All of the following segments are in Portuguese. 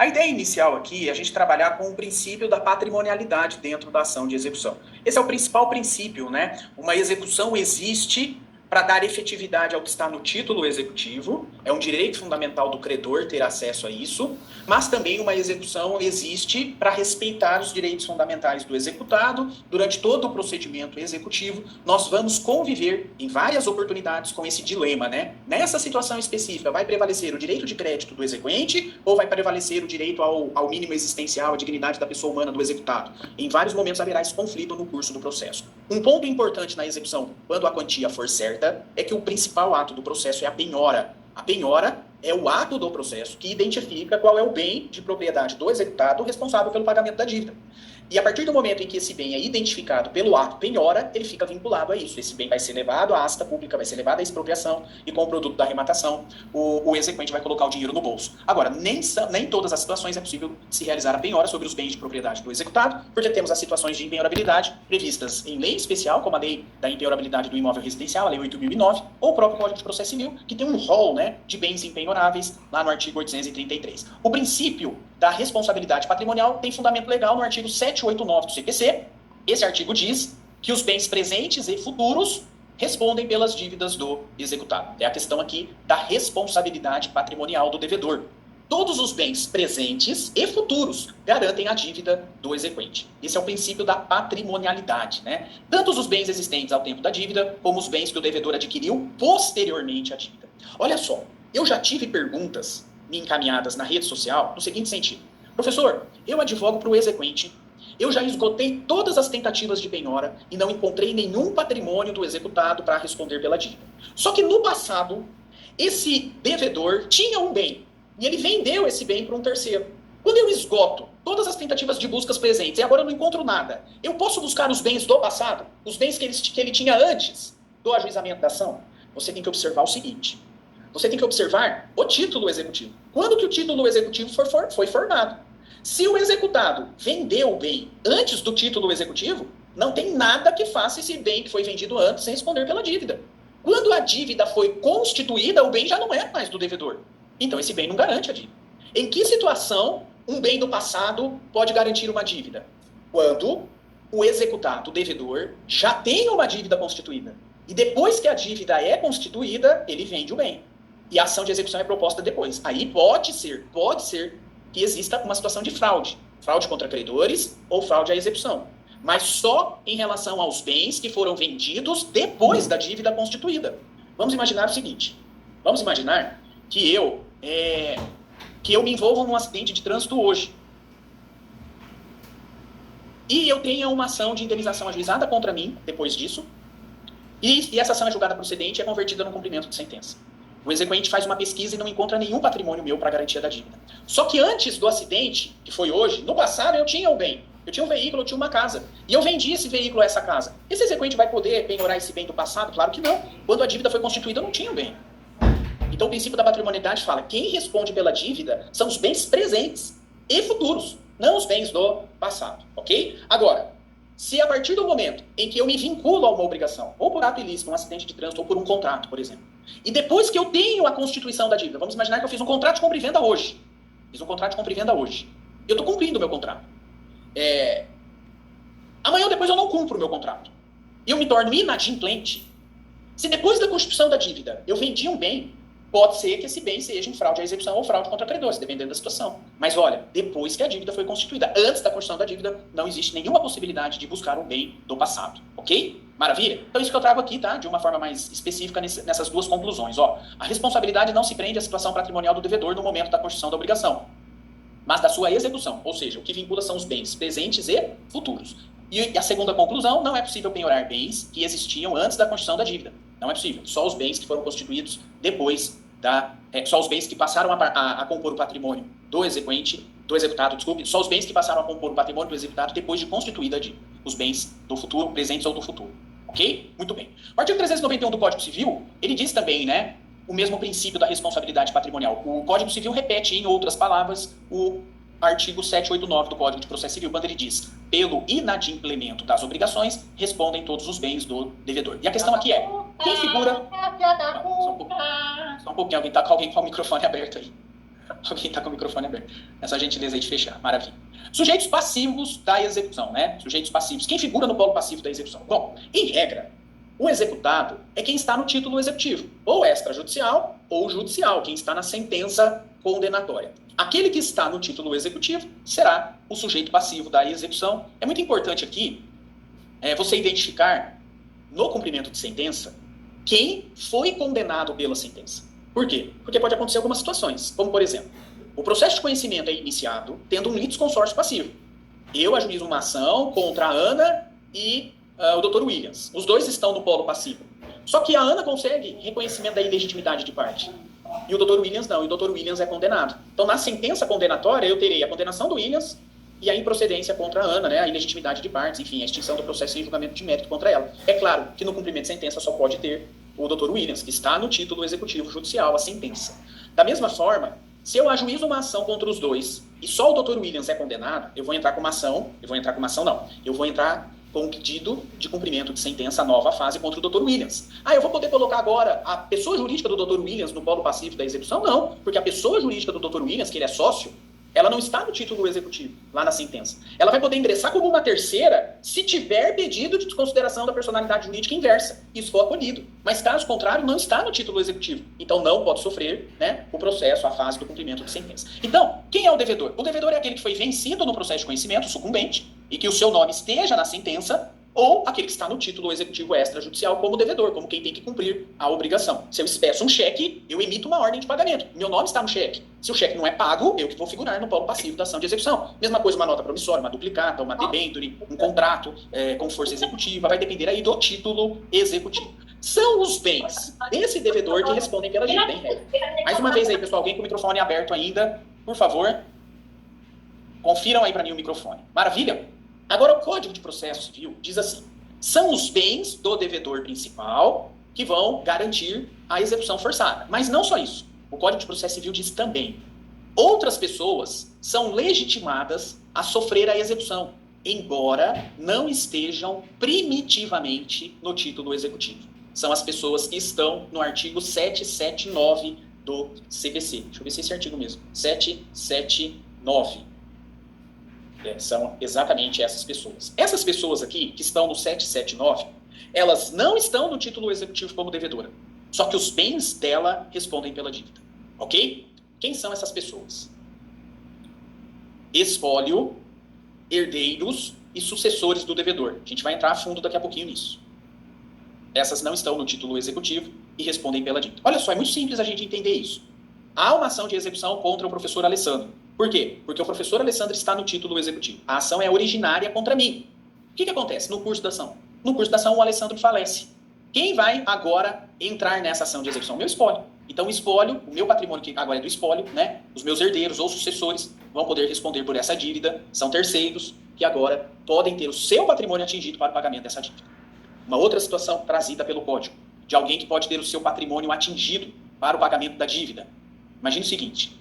A ideia inicial aqui é a gente trabalhar com o princípio da patrimonialidade dentro da ação de execução. Esse é o principal princípio, né? Uma execução existe para dar efetividade ao que está no título executivo, é um direito fundamental do credor ter acesso a isso, mas também uma execução existe para respeitar os direitos fundamentais do executado. Durante todo o procedimento executivo, nós vamos conviver em várias oportunidades com esse dilema, né? Nessa situação específica, vai prevalecer o direito de crédito do exequente ou vai prevalecer o direito ao mínimo existencial, à dignidade da pessoa humana do executado? Em vários momentos haverá esse conflito no curso do processo. Um ponto importante na execução, quando a quantia for certa, é que o principal ato do processo é a penhora. A penhora é o ato do processo que identifica qual é o bem de propriedade do executado responsável pelo pagamento da dívida. E a partir do momento em que esse bem é identificado pelo ato penhora, ele fica vinculado a isso. Esse bem vai ser levado à asta pública, vai ser levado à expropriação, e com o produto da arrematação, o exequente vai colocar o dinheiro no bolso. Agora, nem todas as situações é possível se realizar a penhora sobre os bens de propriedade do executado, porque temos as situações de impenhorabilidade previstas em lei especial, como a lei da impenhorabilidade do imóvel residencial, a lei 8.009, ou o próprio Código de Processo Civil, que tem um rol, né, de bens impenhoráveis lá no artigo 833. O princípio da responsabilidade patrimonial tem fundamento legal no artigo 789 do CPC. Esse artigo diz que os bens presentes e futuros respondem pelas dívidas do executado. É a questão aqui da responsabilidade patrimonial do devedor. Todos os bens presentes e futuros garantem a dívida do exequente. Esse é o princípio da patrimonialidade, né? Tanto os bens existentes ao tempo da dívida, como os bens que o devedor adquiriu posteriormente à dívida. Olha só, eu já tive perguntas me encaminhadas na rede social no seguinte sentido: professor, eu advogo para o exequente, eu já esgotei todas as tentativas de penhora e não encontrei nenhum patrimônio do executado para responder pela dívida. Só que no passado, esse devedor tinha um bem e ele vendeu esse bem para um terceiro. Quando eu esgoto todas as tentativas de buscas presentes e agora eu não encontro nada, eu posso buscar os bens do passado, os bens que ele tinha antes do ajuizamento da ação? Você tem que observar o seguinte: você tem que observar o título executivo. Quando que o título executivo foi formado? Se o executado vendeu o bem antes do título executivo, não tem nada que faça esse bem que foi vendido antes sem responder pela dívida. Quando a dívida foi constituída, o bem já não é mais do devedor. Então esse bem não garante a dívida. Em que situação um bem do passado pode garantir uma dívida? Quando o executado, o devedor, já tem uma dívida constituída. E depois que a dívida é constituída, ele vende o bem. E a ação de execução é proposta depois. Aí pode ser que exista uma situação de fraude. Fraude contra credores ou fraude à execução. Mas só em relação aos bens que foram vendidos depois da dívida constituída. Vamos imaginar o seguinte. Vamos imaginar que eu me envolvo num acidente de trânsito hoje. E eu tenha uma ação de indenização ajuizada contra mim depois disso. E essa ação é julgada procedente e é convertida no cumprimento de sentença. O exequente faz uma pesquisa e não encontra nenhum patrimônio meu para garantia da dívida. Só que antes do acidente, que foi hoje, no passado eu tinha um bem. Eu tinha um veículo, eu tinha uma casa. E eu vendi esse veículo a essa casa. Esse exequente vai poder penhorar esse bem do passado? Claro que não. Quando a dívida foi constituída, eu não tinha o bem. Então o princípio da patrimonialidade fala: quem responde pela dívida são os bens presentes e futuros, não os bens do passado. Ok? Agora, se a partir do momento em que eu me vinculo a uma obrigação, ou por ato ilícito, um acidente de trânsito, ou por um contrato, por exemplo, e depois que eu tenho a constituição da dívida, vamos imaginar que eu fiz um contrato de compra e venda hoje. Eu estou cumprindo o meu contrato. Amanhã ou depois eu não cumpro o meu contrato. E eu me torno inadimplente. Se depois da constituição da dívida eu vendi um bem, pode ser que esse bem seja em fraude à execução ou fraude contra credores, dependendo da situação. Mas olha, depois que a dívida foi constituída, antes da constituição da dívida, não existe nenhuma possibilidade de buscar um bem do passado. Ok? Maravilha? Então isso que eu trago aqui, tá? De uma forma mais específica nessas duas conclusões. Ó, a responsabilidade não se prende à situação patrimonial do devedor no momento da constituição da obrigação, mas da sua execução. Ou seja, o que vincula são os bens presentes e futuros. E a segunda conclusão: não é possível penhorar bens que existiam antes da constituição da dívida. Não é possível. Só os bens que foram constituídos depois só os bens que passaram a compor o patrimônio do executado, só os bens que passaram a compor o patrimônio do executado depois de constituída a dívida. Os bens do futuro, presentes ou do futuro. Ok? Muito bem. O artigo 391 do Código Civil, ele diz também, né, o mesmo princípio da responsabilidade patrimonial. O Código Civil repete, em outras palavras, o artigo 789 do Código de Processo Civil, quando ele diz: pelo inadimplemento das obrigações, respondem todos os bens do devedor. E a questão aqui é: quem figura... Só um pouquinho, alguém tá com o microfone aberto aí. Alguém está com o microfone aberto. É só a gentileza aí de fechar. Maravilha. Sujeitos passivos da execução, né? Sujeitos passivos. Quem figura no polo passivo da execução? Bom, em regra, o executado é quem está no título executivo, ou extrajudicial ou judicial, quem está na sentença condenatória. Aquele que está no título executivo será o sujeito passivo da execução. É muito importante aqui você identificar, no cumprimento de sentença, quem foi condenado pela sentença. Por quê? Porque pode acontecer algumas situações, como por exemplo, o processo de conhecimento é iniciado tendo um litisconsórcio passivo. Eu ajuizo uma ação contra a Ana e o Dr. Williams. Os dois estão no polo passivo. Só que a Ana consegue reconhecimento da ilegitimidade de parte. E o Dr. Williams não, e o Dr. Williams é condenado. Então, na sentença condenatória, eu terei a condenação do Williams e a improcedência contra a Ana, né, a ilegitimidade de partes, enfim, a extinção do processo em julgamento de mérito contra ela. É claro que no cumprimento de sentença só pode ter o Dr. Williams, que está no título executivo judicial, a sentença. Da mesma forma, se eu ajuizo uma ação contra os dois e só o Dr. Williams é condenado, eu vou entrar com um pedido de cumprimento de sentença nova fase contra o Dr. Williams. Eu vou poder colocar agora a pessoa jurídica do Dr. Williams no polo passivo da execução? Não, porque a pessoa jurídica do Dr. Williams, que ele é sócio, ela não está no título executivo, lá na sentença. Ela vai poder ingressar como uma terceira se tiver pedido de desconsideração da personalidade jurídica inversa. Isso for acolhido. Mas, caso contrário, não está no título executivo. Então, não pode sofrer, né, o processo, a fase do cumprimento de sentença. Então, quem é o devedor? O devedor é aquele que foi vencido no processo de conhecimento, sucumbente, e que o seu nome esteja na sentença, ou aquele que está no título executivo extrajudicial como devedor, como quem tem que cumprir a obrigação. Se eu expresso um cheque, eu emito uma ordem de pagamento. Meu nome está no cheque. Se o cheque não é pago, eu que vou figurar no polo passivo da ação de execução. Mesma coisa uma nota promissória, uma duplicata, uma debenture, um contrato com força executiva, vai depender aí do título executivo. São os bens desse devedor que respondem pela dívida, em regra. Mais uma vez aí, pessoal, alguém com o microfone aberto ainda, por favor, confiram aí para mim o microfone. Maravilha? Agora, o Código de Processo Civil diz assim: são os bens do devedor principal que vão garantir a execução forçada. Mas não só isso. O Código de Processo Civil diz também: outras pessoas são legitimadas a sofrer a execução, embora não estejam primitivamente no título executivo. São as pessoas que estão no artigo 779 do CPC. Deixa eu ver se é esse artigo mesmo. 779. São exatamente essas pessoas. Essas pessoas aqui, que estão no 779, elas não estão no título executivo como devedora. Só que os bens dela respondem pela dívida. Ok? Quem são essas pessoas? Espólio, herdeiros e sucessores do devedor. A gente vai entrar a fundo daqui a pouquinho nisso. Essas não estão no título executivo e respondem pela dívida. Olha só, é muito simples a gente entender isso. Há uma ação de execução contra o professor Alessandro. Por quê? Porque o professor Alessandro está no título executivo. A ação é originária contra mim. O que acontece no curso da ação? No curso da ação, o Alessandro falece. Quem vai agora entrar nessa ação de execução? Meu espólio. Então, o espólio, o meu patrimônio, que agora é do espólio, né? Os meus herdeiros ou sucessores vão poder responder por essa dívida. São terceiros que agora podem ter o seu patrimônio atingido para o pagamento dessa dívida. Uma outra situação trazida pelo Código, de alguém que pode ter o seu patrimônio atingido para o pagamento da dívida. Imagine o seguinte: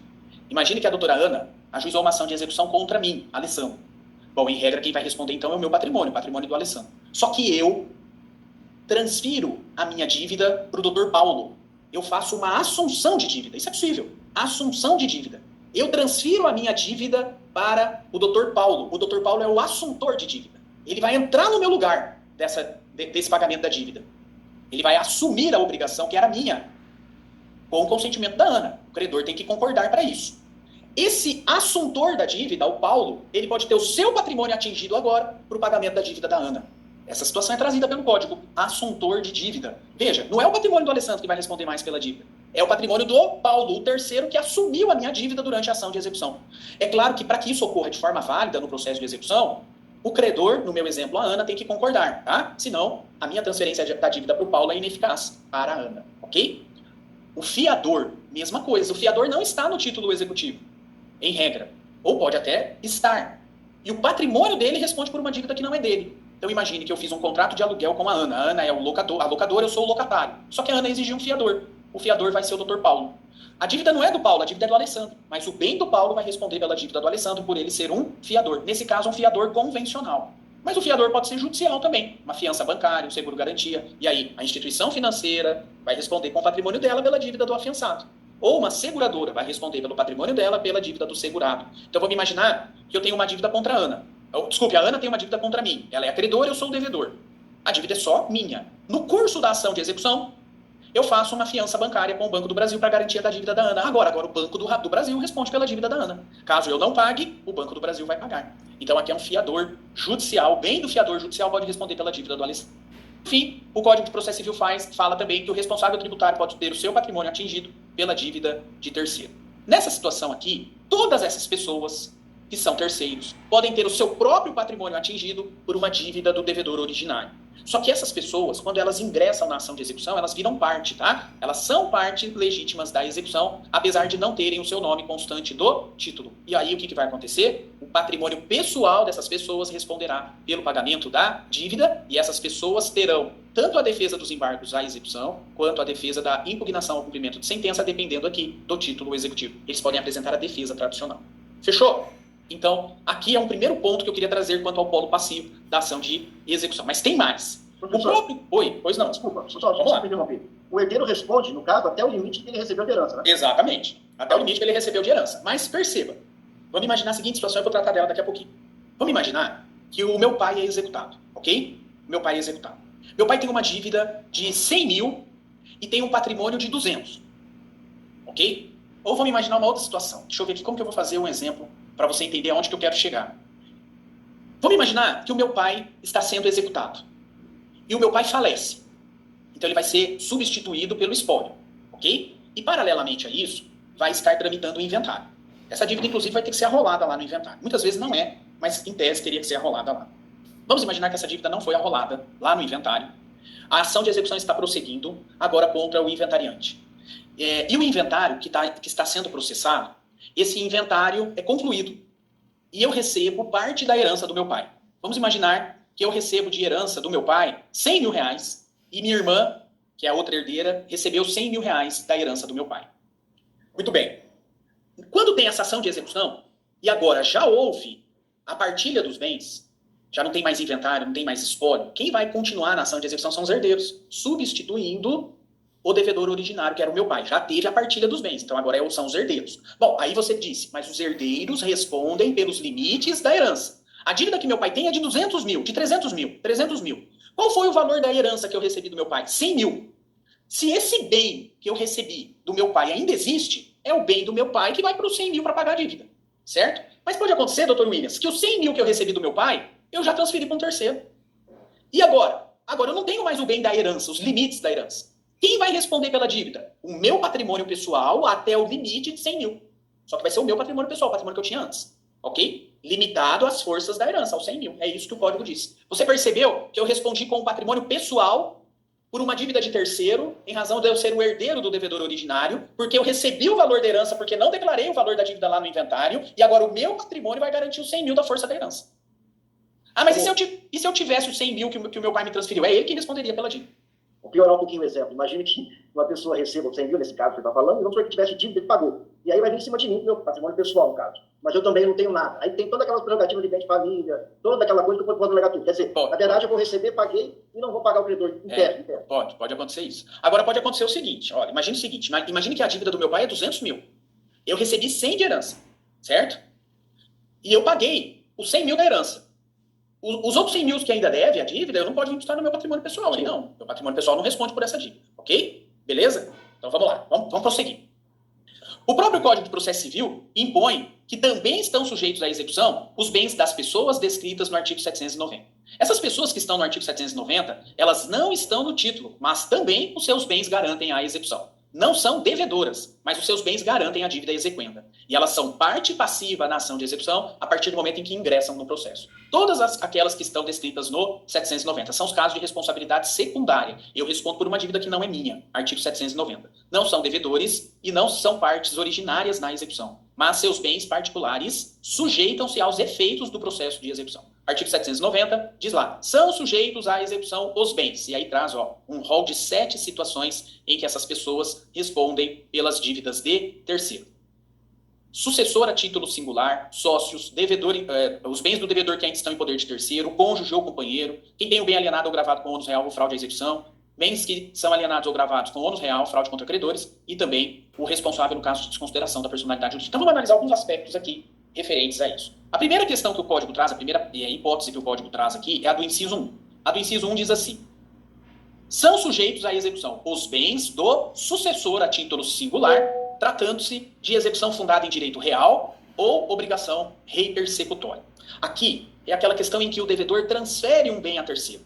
imagine que a doutora Ana ajuizou uma ação de execução contra mim, Alessandro. Bom, em regra, quem vai responder então é o meu patrimônio, o patrimônio do Alessandro. Só que eu transfiro a minha dívida para o doutor Paulo. Eu faço uma assunção de dívida. Isso é possível. Assunção de dívida. Eu transfiro a minha dívida para o doutor Paulo. O doutor Paulo é o assuntor de dívida. Ele vai entrar no meu lugar desse pagamento da dívida. Ele vai assumir a obrigação que era minha, com o consentimento da Ana. O credor tem que concordar para isso. Esse assuntor da dívida, o Paulo, ele pode ter o seu patrimônio atingido agora para o pagamento da dívida da Ana. Essa situação é trazida pelo Código, assuntor de dívida. Veja, não é o patrimônio do Alessandro que vai responder mais pela dívida. É o patrimônio do Paulo, o terceiro, que assumiu a minha dívida durante a ação de execução. É claro que para que isso ocorra de forma válida no processo de execução, o credor, no meu exemplo, a Ana, tem que concordar, tá? Senão, a minha transferência da dívida para o Paulo é ineficaz para a Ana, ok? O fiador, mesma coisa. O fiador não está no título executivo, em regra. Ou pode até estar. E o patrimônio dele responde por uma dívida que não é dele. Então imagine que eu fiz um contrato de aluguel com a Ana. A Ana é o locador, a locadora, eu sou o locatário. Só que a Ana exigiu um fiador. O fiador vai ser o Dr. Paulo. A dívida não é do Paulo, a dívida é do Alessandro. Mas o bem do Paulo vai responder pela dívida do Alessandro por ele ser um fiador. Nesse caso, um fiador convencional. Mas o fiador pode ser judicial também. Uma fiança bancária, um seguro-garantia. E aí, a instituição financeira vai responder com o patrimônio dela pela dívida do afiançado. ou uma seguradora vai responder pelo patrimônio dela pela dívida do segurado. Então vamos imaginar que eu tenho uma dívida contra a Ana. Desculpe, a Ana tem uma dívida contra mim. Ela é a credora, eu sou o devedor. A dívida é só minha. No curso da ação de execução, eu faço uma fiança bancária com o Banco do Brasil para garantia da dívida da Ana. Agora o Banco do Brasil responde pela dívida da Ana. Caso eu não pague, o Banco do Brasil vai pagar. Então aqui é um fiador judicial, bem do fiador judicial pode responder pela dívida do Alessandro. Enfim, o Código de Processo Civil fala também que o responsável tributário pode ter o seu patrimônio atingido pela dívida de terceiro. Nessa situação aqui, todas essas pessoas que são terceiros podem ter o seu próprio patrimônio atingido por uma dívida do devedor originário. Só que essas pessoas, quando elas ingressam na ação de execução, elas viram parte, tá? Elas são parte legítimas da execução, apesar de não terem o seu nome constante do título. E aí o que vai acontecer? O patrimônio pessoal dessas pessoas responderá pelo pagamento da dívida, e essas pessoas terão tanto a defesa dos embargos à execução, quanto a defesa da impugnação ao cumprimento de sentença, dependendo aqui do título executivo. Eles podem apresentar a defesa tradicional. Fechou? Então, aqui é um primeiro ponto que eu queria trazer quanto ao polo passivo da ação de execução. Mas tem mais. Professor, o próprio... Oi, pois não. Desculpa, só me interromper. O herdeiro responde, no caso, até o limite que ele recebeu de herança, né? Exatamente. Até o limite que ele recebeu de herança. Mas perceba, vamos imaginar a seguinte situação, eu vou tratar dela daqui a pouquinho. Vamos imaginar que o meu pai é executado, ok? Meu pai é executado. Meu pai tem uma dívida de 100 mil e tem um patrimônio de 200, ok? Ou vamos imaginar uma outra situação. Deixa eu ver aqui como que eu vou fazer um exemplo para você entender aonde que eu quero chegar. Vamos imaginar que o meu pai está sendo executado. E o meu pai falece. Então ele vai ser substituído pelo espólio, ok? E paralelamente a isso, vai estar tramitando o inventário. Essa dívida, inclusive, vai ter que ser arrolada lá no inventário. Muitas vezes não é, mas em tese teria que ser arrolada lá. Vamos imaginar que essa dívida não foi arrolada lá no inventário. A ação de execução está prosseguindo agora contra o inventariante. E o inventário que está sendo processado, esse inventário é concluído. E eu recebo parte da herança do meu pai. Vamos imaginar que eu recebo de herança do meu pai 100 mil reais e minha irmã, que é a outra herdeira, recebeu 100 mil reais da herança do meu pai. Muito bem. Quando tem essa ação de execução, e agora já houve a partilha dos bens, já não tem mais inventário, não tem mais espólio, quem vai continuar na ação de execução são os herdeiros, substituindo o devedor originário, que era o meu pai. Já teve a partilha dos bens, então agora são os herdeiros. Bom, aí você disse, mas os herdeiros respondem pelos limites da herança. A dívida que meu pai tem é de 200 mil, de 300 mil, 300 mil. Qual foi o valor da herança que eu recebi do meu pai? 100 mil. Se esse bem que eu recebi do meu pai ainda existe, é o bem do meu pai que vai para os 100 mil para pagar a dívida, certo? Mas pode acontecer, doutor Williams, que os 100 mil que eu recebi do meu pai, eu já transferi para um terceiro. E agora? Agora eu não tenho mais o bem da herança, os limites da herança. Quem vai responder pela dívida? O meu patrimônio pessoal até o limite de 100 mil. Só que vai ser o meu patrimônio pessoal, o patrimônio que eu tinha antes. Ok? Limitado às forças da herança, aos 100 mil. É isso que o código diz. Você percebeu que eu respondi com o patrimônio pessoal por uma dívida de terceiro, em razão de eu ser o herdeiro do devedor originário, porque eu recebi o valor da herança, porque não declarei o valor da dívida lá no inventário, e agora o meu patrimônio vai garantir os 100 mil da força da herança. Ah, mas e se eu tivesse os 100 mil que o meu pai me transferiu? É ele que responderia pela dívida. Vou piorar um pouquinho o exemplo. Imagine que uma pessoa receba 100 mil, nesse caso que você está falando, e vamos supor que tivesse dívida que pagou. E aí vai vir em cima de mim, meu patrimônio pessoal, no caso. Mas eu também não tenho nada. Aí tem todas aquelas prerrogativas de bem de família, toda aquela coisa que eu posso alegar tudo. Quer dizer, na verdade eu vou receber, paguei e não vou pagar o credor inteiro. Pode acontecer isso. Agora pode acontecer o seguinte, olha, imagine o seguinte, imagine que a dívida do meu pai é 200 mil. Eu recebi 100 de herança, certo? E eu paguei os 100 mil da herança. Os outros 100 mil que ainda deve a dívida, eu não posso imputar no meu patrimônio pessoal. Aí não. Meu patrimônio pessoal não responde por essa dívida. Ok? Beleza? Então vamos lá. Vamos prosseguir. O próprio Código de Processo Civil impõe que também estão sujeitos à execução os bens das pessoas descritas no artigo 790. Essas pessoas que estão no artigo 790, elas não estão no título, mas também os seus bens garantem a execução. Não são devedoras, mas os seus bens garantem a dívida exequenda. E elas são parte passiva na ação de execução a partir do momento em que ingressam no processo. Todas aquelas que estão descritas no 790 são os casos de responsabilidade secundária. Eu respondo por uma dívida que não é minha, artigo 790. Não são devedores e não são partes originárias na execução, mas seus bens particulares sujeitam-se aos efeitos do processo de execução. Artigo 790 diz lá, são sujeitos à execução os bens. E aí traz um rol de 7 situações em que essas pessoas respondem pelas dívidas de terceiro. Sucessor a título singular, sócios, devedor, os bens do devedor que ainda estão em poder de terceiro, cônjuge ou companheiro, quem tem o bem alienado ou gravado com ônus real ou fraude à execução, bens que são alienados ou gravados com ônus real, fraude contra credores, e também o responsável no caso de desconsideração da personalidade jurídica. Então vamos analisar alguns aspectos aqui referentes a isso. A primeira questão que o código traz, a primeira hipótese que o código traz aqui é a do inciso 1. A do inciso 1 diz assim: são sujeitos à execução os bens do sucessor a título singular, tratando-se de execução fundada em direito real ou obrigação rei persecutória. Aqui é aquela questão em que o devedor transfere um bem a terceiro.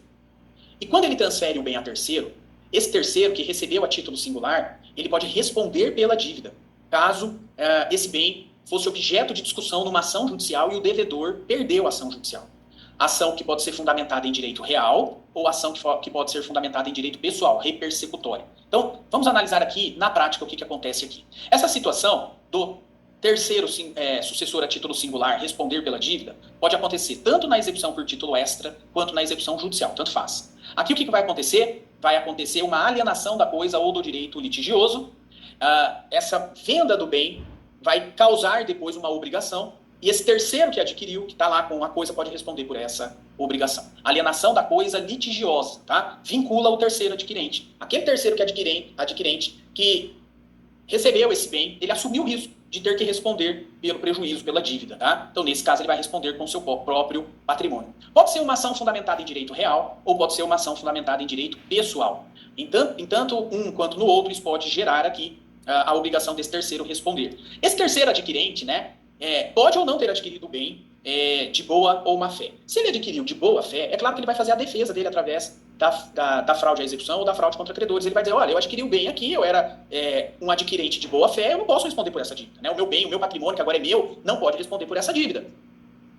E quando ele transfere um bem a terceiro, esse terceiro que recebeu a título singular, ele pode responder pela dívida, caso esse bem fosse objeto de discussão numa ação judicial e o devedor perdeu a ação judicial. Ação que pode ser fundamentada em direito real ou ação que pode ser fundamentada em direito pessoal, rei persecutória. Então, vamos analisar aqui, na prática, o que acontece aqui. Essa situação do terceiro sucessor a título singular responder pela dívida pode acontecer tanto na execução por título extra quanto na execução judicial, tanto faz. Aqui o que vai acontecer? Vai acontecer uma alienação da coisa ou do direito litigioso. Essa venda do bem vai causar depois uma obrigação e esse terceiro que adquiriu, que está lá com a coisa, pode responder por essa obrigação. Alienação da coisa litigiosa, tá? Vincula o terceiro adquirente. Aquele terceiro que adquirente que recebeu esse bem, ele assumiu o risco de ter que responder pelo prejuízo, pela dívida, tá? Então, nesse caso, ele vai responder com o seu próprio patrimônio. Pode ser uma ação fundamentada em direito real ou pode ser uma ação fundamentada em direito pessoal. Tanto um quanto no outro, isso pode gerar aqui a obrigação desse terceiro responder. Esse terceiro adquirente, né, pode ou não ter adquirido o bem de boa ou má fé. Se ele adquiriu de boa fé, é claro que ele vai fazer a defesa dele através da fraude à execução ou da fraude contra credores. Ele vai dizer, olha, eu adquiri o bem aqui, eu era um adquirente de boa fé, eu não posso responder por essa dívida. Né? O meu bem, o meu patrimônio, que agora é meu, não pode responder por essa dívida.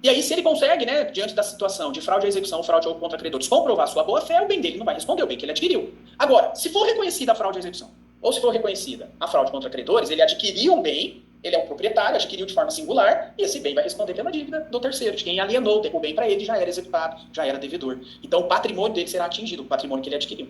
E aí, se ele consegue, né, diante da situação de fraude à execução ou fraude contra credores, comprovar sua boa fé, o bem dele não vai responder, o bem que ele adquiriu. Agora, se for reconhecida a fraude à execução, ou se for reconhecida a fraude contra credores, ele adquiriu um bem, ele é um proprietário, adquiriu de forma singular, e esse bem vai responder pela dívida do terceiro, de quem alienou o bem para ele, já era executado, já era devedor. Então, o patrimônio dele será atingido, o patrimônio que ele adquiriu.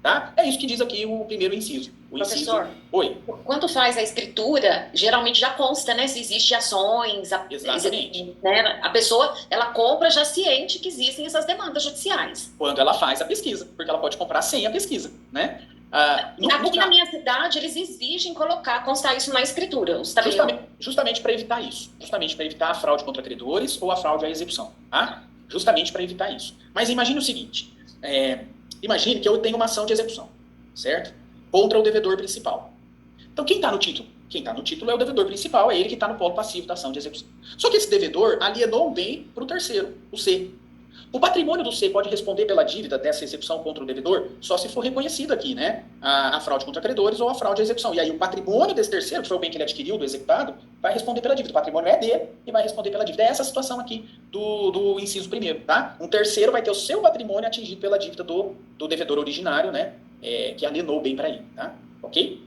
Tá? É isso que diz aqui o primeiro inciso. Professor, Oi. Quando faz a escritura, geralmente já consta, né? Se existem ações, Exatamente. Né? A pessoa, ela compra já ciente que existem essas demandas judiciais. Quando ela faz a pesquisa, porque ela pode comprar sem a pesquisa, né? Aqui na minha cidade, eles exigem constar isso na escritura. Justamente para evitar isso. Justamente para evitar a fraude contra credores ou a fraude à execução. Tá? Justamente para evitar isso. Mas imagine o seguinte. Imagine que eu tenho uma ação de execução, certo? Contra o devedor principal. Então, quem está no título? Quem está no título é o devedor principal, é ele que está no polo passivo da ação de execução. Só que esse devedor alienou um bem para o terceiro, o C. O patrimônio do C pode responder pela dívida dessa execução contra o devedor só se for reconhecido aqui, né? A fraude contra credores ou a fraude à execução. E aí o patrimônio desse terceiro, que foi o bem que ele adquiriu do executado, vai responder pela dívida. O patrimônio é dele e vai responder pela dívida. É essa a situação aqui do inciso primeiro, tá? Um terceiro vai ter o seu patrimônio atingido pela dívida do devedor originário, né? Que alienou o bem para ele, tá? Ok?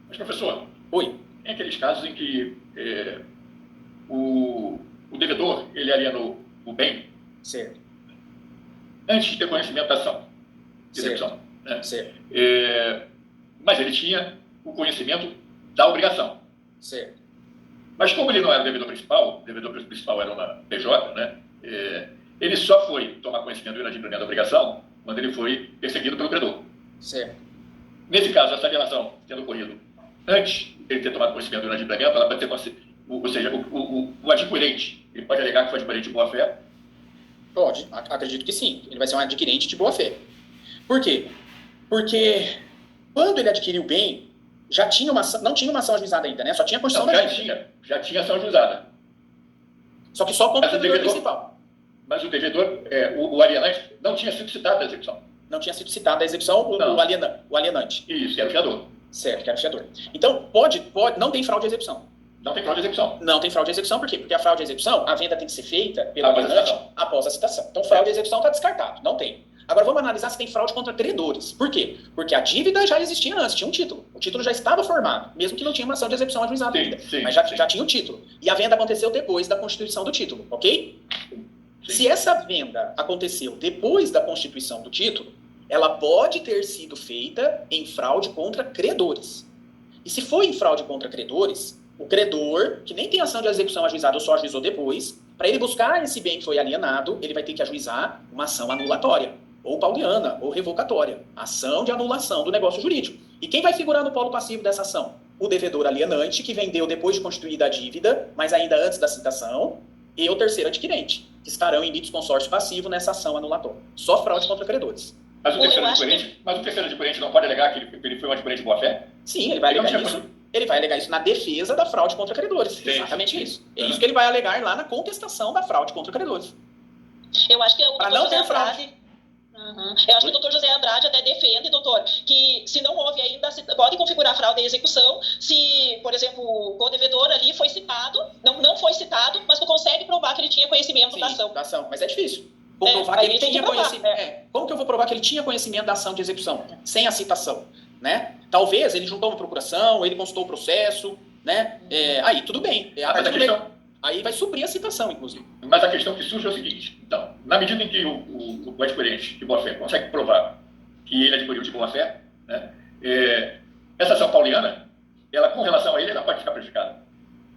Mas, professor, Oi. Tem aqueles casos em que o devedor, ele alienou o bem Certo. antes de ter conhecimento da ação de execução. Né? Certo. Mas ele tinha o conhecimento da obrigação. Certo. Mas como ele não era o devedor principal era uma PJ, né? Ele só foi tomar conhecimento do inadimplemento da obrigação quando ele foi perseguido pelo credor. Certo. Nesse caso, essa alienação tendo ocorrido antes de ele ter tomado conhecimento do inadimplemento, ela pode ter, ou seja, o adquirente, ele pode alegar que foi adquirente de boa fé. Pode, acredito que sim. Ele vai ser um adquirente de boa fé. Por quê? Porque quando ele adquiriu o bem, não tinha uma ação ajuizada ainda, né? Só tinha a construção da dívida. Já tinha ação ajuizada. Só que só contra o devedor principal. Mas o devedor, o alienante, não tinha sido citado da execução. Não tinha sido citado da execução o alienante. Isso, era o fiador. Certo, que era o fiador. Então, não tem fraude à execução. Não tem fraude de execução. Não tem fraude de execução, por quê? Porque a fraude de execução, a venda tem que ser feita pelo alienante após a citação. Então, fraude de execução está descartado, não tem. Agora, vamos analisar se tem fraude contra credores. Por quê? Porque a dívida já existia antes, tinha um título. O título já estava formado, mesmo que não tinha uma ação de execução ajuizada ainda. Mas já tinha o título. E a venda aconteceu depois da constituição do título, ok? Sim. Se essa venda aconteceu depois da constituição do título, ela pode ter sido feita em fraude contra credores. E se for em fraude contra credores, o credor, que nem tem ação de execução ajuizada ou só ajuizou depois, para ele buscar esse bem que foi alienado, ele vai ter que ajuizar uma ação anulatória. ou pauliana, ou revocatória. Ação de anulação do negócio jurídico. E quem vai figurar no polo passivo dessa ação? O devedor alienante, que vendeu depois de constituída a dívida, mas ainda antes da citação, e o terceiro adquirente, que estarão em litis consórcio passivo nessa ação anulatória. Só fraude contra credores. Mas o terceiro adquirente não pode alegar que ele foi um adquirente de boa-fé? Sim, ele vai alegar isso. Ele vai alegar isso na defesa da fraude contra credores. Sim. Exatamente isso. É isso que ele vai alegar lá na contestação da fraude contra credores. Eu acho que o doutor José Andrade... Eu acho que o doutor José Andrade até defende, doutor, que se não houve ainda, pode configurar fraude em execução se, por exemplo, o devedor ali foi citado, não foi citado, mas tu consegue provar que ele tinha conhecimento da ação. Mas é difícil. Comprovar que ele tinha conhecimento. Como que eu vou provar que ele tinha conhecimento da ação de execução? Sem a citação, né? Talvez ele juntou uma procuração, ele consultou o processo, né? Aí tudo bem. Aí vai suprir a citação, inclusive. Mas a questão que surge é o seguinte. Então, na medida em que o adquirente de boa-fé consegue provar que ele adquiriu de boa-fé, né, essa ação pauliana, ela, com relação a ele, ela pode ficar prejudicada.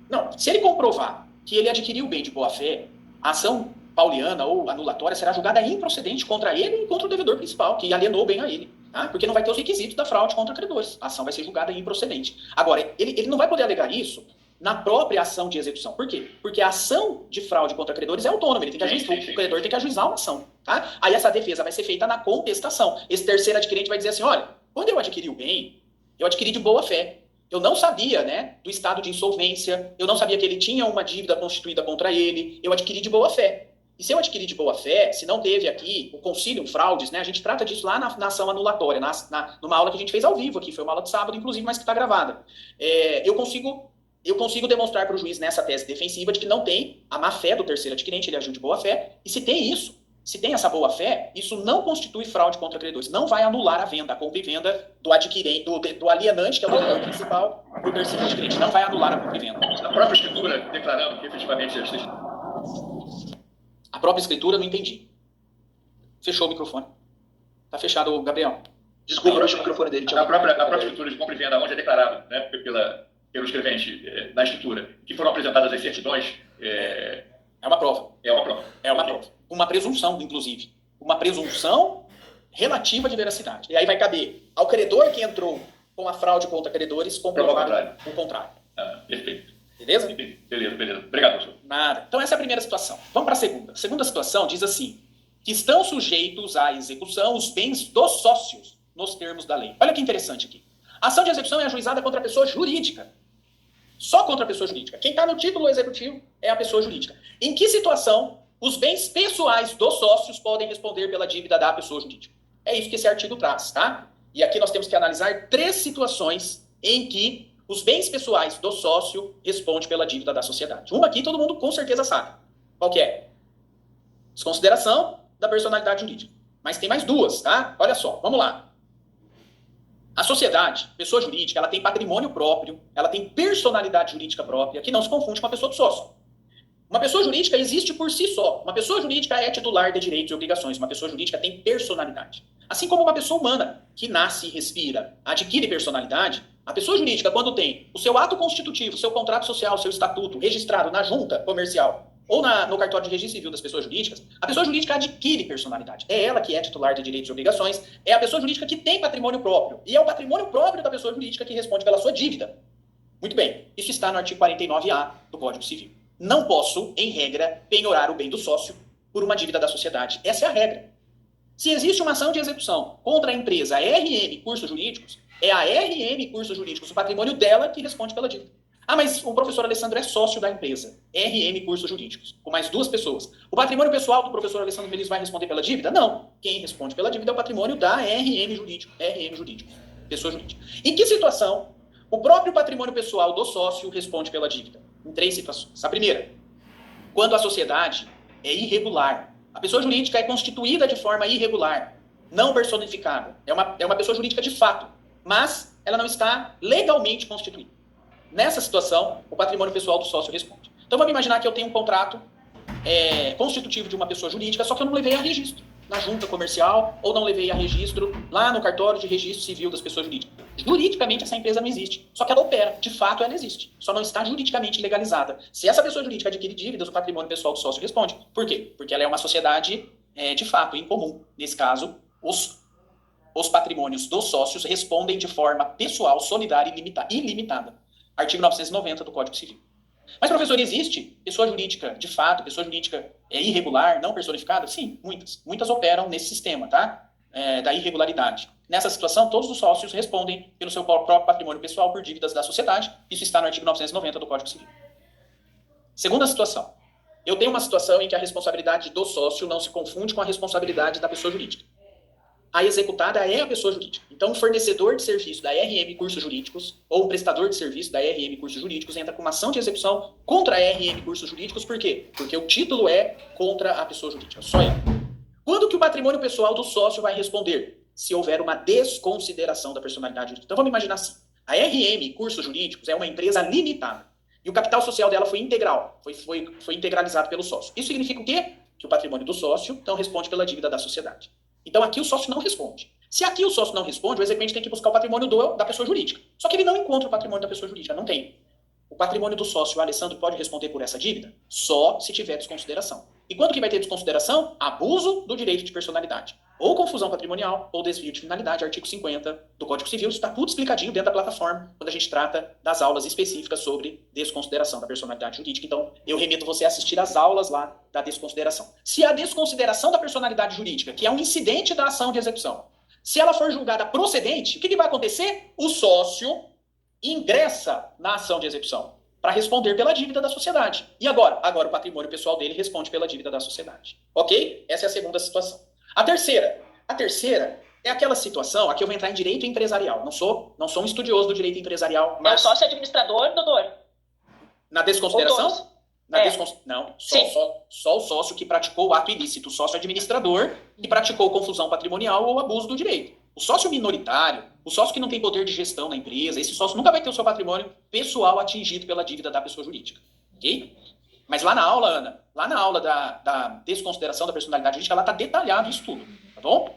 Não, se ele comprovar que ele adquiriu o bem de boa-fé, a ação pauliana ou anulatória será julgada improcedente contra ele e contra o devedor principal, que alienou o bem a ele. Tá? Porque não vai ter os requisitos da fraude contra credores. A ação vai ser julgada improcedente. Agora, ele não vai poder alegar isso na própria ação de execução. Por quê? Porque a ação de fraude contra credores é autônoma, ele tem que ajuizar, o credor tem que ajuizar uma ação. Tá? Aí essa defesa vai ser feita na contestação. Esse terceiro adquirente vai dizer assim, olha, quando eu adquiri o bem, eu adquiri de boa fé. Eu não sabia, né, do estado de insolvência, eu não sabia que ele tinha uma dívida constituída contra ele, eu adquiri de boa fé. E se eu adquiri de boa fé, se não teve aqui o concílio fraudes, né, a gente trata disso lá na ação anulatória, numa aula que a gente fez ao vivo aqui, foi uma aula de sábado, inclusive, mas que está gravada. Eu consigo demonstrar para o juiz nessa tese defensiva de que não tem a má-fé do terceiro adquirente, ele agiu de boa-fé, e se tem isso, se tem essa boa-fé, isso não constitui fraude contra credores, não vai anular a venda, a compra e venda do adquirente, do alienante, que é o devedor principal, do terceiro adquirente, não vai anular a compra e venda. A própria escritura declarando que efetivamente a própria escritura, não entendi. Fechou o microfone. Tá fechado, Gabriel. Desculpa, deixa o microfone dele. A própria escritura de compra e venda, onde é declarado, né, pelo escrevente na escritura, que foram apresentadas as certidões... É uma prova. É uma prova. É uma prova. Uma presunção, inclusive. Uma presunção relativa de veracidade. E aí vai caber ao credor que entrou com a fraude contra credores comprovar o contrário. Perfeito. Beleza? Beleza. Obrigado, professor. Nada. Então essa é a primeira situação. Vamos para a segunda. A segunda situação diz assim, que estão sujeitos à execução os bens dos sócios nos termos da lei. Olha que interessante aqui. A ação de execução é ajuizada contra a pessoa jurídica. Só contra a pessoa jurídica. Quem está no título executivo é a pessoa jurídica. Em que situação os bens pessoais dos sócios podem responder pela dívida da pessoa jurídica? É isso que esse artigo traz, tá? E aqui nós temos que analisar 3 situações em que os bens pessoais do sócio respondem pela dívida da sociedade. Uma aqui todo mundo com certeza sabe. Qual que é? Desconsideração da personalidade jurídica. Mas tem mais 2, tá? Olha só, vamos lá. A sociedade, pessoa jurídica, ela tem patrimônio próprio, ela tem personalidade jurídica própria, que não se confunde com a pessoa do sócio. Uma pessoa jurídica existe por si só. Uma pessoa jurídica é titular de direitos e obrigações. Uma pessoa jurídica tem personalidade. Assim como uma pessoa humana, que nasce e respira, adquire personalidade, a pessoa jurídica, quando tem o seu ato constitutivo, seu contrato social, seu estatuto registrado na junta comercial ou no cartório de registro civil das pessoas jurídicas, a pessoa jurídica adquire personalidade. É ela que é titular de direitos e obrigações, é a pessoa jurídica que tem patrimônio próprio. E é o patrimônio próprio da pessoa jurídica que responde pela sua dívida. Muito bem, isso está no artigo 49A do Código Civil. Não posso, em regra, penhorar o bem do sócio por uma dívida da sociedade. Essa é a regra. Se existe uma ação de execução contra a empresa RM Cursos Jurídicos, é a RM Cursos Jurídicos, o patrimônio dela que responde pela dívida. Ah, mas o professor Alessandro é sócio da empresa, RM Cursos Jurídicos, com mais 2 pessoas. O patrimônio pessoal do professor Alessandro Melis vai responder pela dívida? Não. Quem responde pela dívida é o patrimônio da RM Jurídico, pessoa jurídica. Em que situação o próprio patrimônio pessoal do sócio responde pela dívida? Em 3 situações. A primeira, quando a sociedade é irregular. A pessoa jurídica é constituída de forma irregular, não personificada. É uma pessoa jurídica de fato, mas ela não está legalmente constituída. Nessa situação, o patrimônio pessoal do sócio responde. Então vamos imaginar que eu tenho um contrato constitutivo de uma pessoa jurídica, só que eu não levei a registro na junta comercial ou não levei a registro lá no cartório de registro civil das pessoas jurídicas. Juridicamente essa empresa não existe, só que ela opera, de fato ela existe, só não está juridicamente legalizada. Se essa pessoa jurídica adquire dívidas, o patrimônio pessoal do sócio responde. Por quê? Porque ela é uma sociedade de fato, incomum. Nesse caso, os patrimônios dos sócios respondem de forma pessoal, solidária e ilimitada. Artigo 990 do Código Civil. Mas, professor, existe pessoa jurídica, de fato, pessoa jurídica irregular, não personificada? Sim, muitas. Muitas operam nesse sistema, tá? Da irregularidade. Nessa situação, todos os sócios respondem pelo seu próprio patrimônio pessoal por dívidas da sociedade. Isso está no artigo 990 do Código Civil. Segunda situação. Eu tenho uma situação em que a responsabilidade do sócio não se confunde com a responsabilidade da pessoa jurídica. A executada é a pessoa jurídica. Então, um fornecedor de serviço da RM Cursos Jurídicos ou um prestador de serviço da RM Cursos Jurídicos entra com uma ação de execução contra a RM Cursos Jurídicos. Por quê? Porque o título é contra a pessoa jurídica. Só ele. Quando que o patrimônio pessoal do sócio vai responder? Se houver uma desconsideração da personalidade jurídica. Então, vamos imaginar assim. A RM Cursos Jurídicos é uma empresa limitada. E o capital social dela foi integral. Foi integralizado pelo sócio. Isso significa o quê? Que o patrimônio do sócio, então, responde pela dívida da sociedade. Então, aqui o sócio não responde. Se aqui o sócio não responde, o exequente tem que buscar o patrimônio da pessoa jurídica. Só que ele não encontra o patrimônio da pessoa jurídica, não tem. O patrimônio do sócio, o Alessandro, pode responder por essa dívida? Só se tiver desconsideração. E quando que vai ter desconsideração? Abuso do direito de personalidade. Ou confusão patrimonial, ou desvio de finalidade, artigo 50 do Código Civil. Isso está tudo explicadinho dentro da plataforma, quando a gente trata das aulas específicas sobre desconsideração da personalidade jurídica. Então, eu remito você a assistir às aulas lá da desconsideração. Se a desconsideração da personalidade jurídica, que é um incidente da ação de execução, se ela for julgada procedente, o que vai acontecer? O sócio ingressa na ação de execução para responder pela dívida da sociedade. E agora? Agora o patrimônio pessoal dele responde pela dívida da sociedade. Ok? Essa é a segunda situação. A terceira é aquela situação, aqui eu vou entrar em direito empresarial. Não sou um estudioso do direito empresarial, É o mas... sócio administrador, doutor? Na desconsideração? Não, só o sócio que praticou o ato ilícito, o sócio administrador que praticou confusão patrimonial ou abuso do direito. O sócio minoritário, o sócio que não tem poder de gestão na empresa, esse sócio nunca vai ter o seu patrimônio pessoal atingido pela dívida da pessoa jurídica. Ok? Mas lá na aula, Ana, lá na aula da desconsideração da personalidade jurídica, lá está detalhado isso tudo, tá bom?